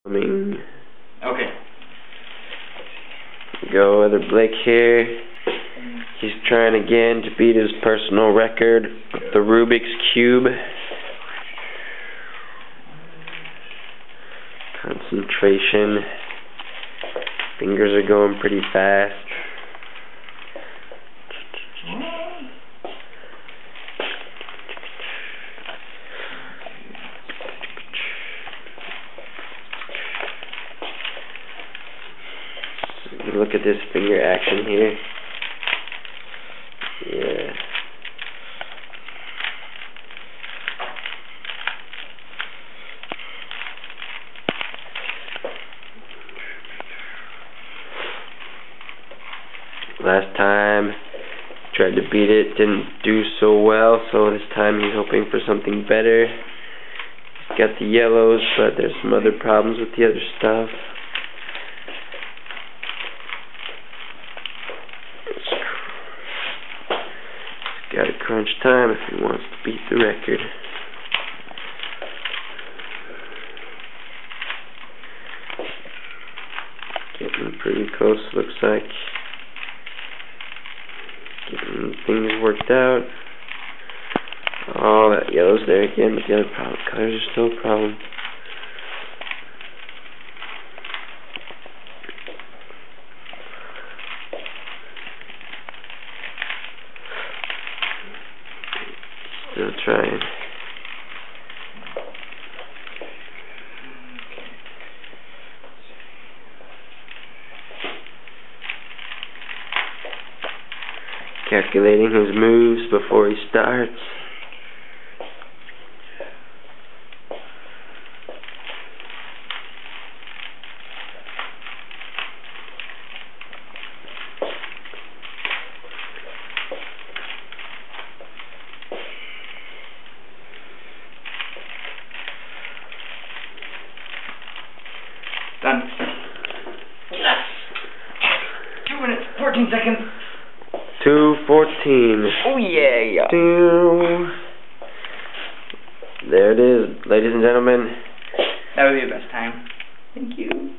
Okay. Go with Blake here. He's trying again to beat his personal record with the Rubik's Cube. Concentration. Fingers are going pretty fast. Look at this finger action here. Yeah. Last time tried to beat it, didn't do so well, so this time he's hoping for something better. He's got the yellows, but there's some other problems with the other stuff. He's got to crunch time if he wants to beat the record. Getting pretty close, looks like. Getting things worked out. Oh, that yellow's there again, but the other colors are still a problem. Still trying. Calculating his moves before he starts. Done. Yes! 2 minutes, 14 seconds. 2:14. Oh yeah. There it is, ladies and gentlemen. That would be the best time. Thank you.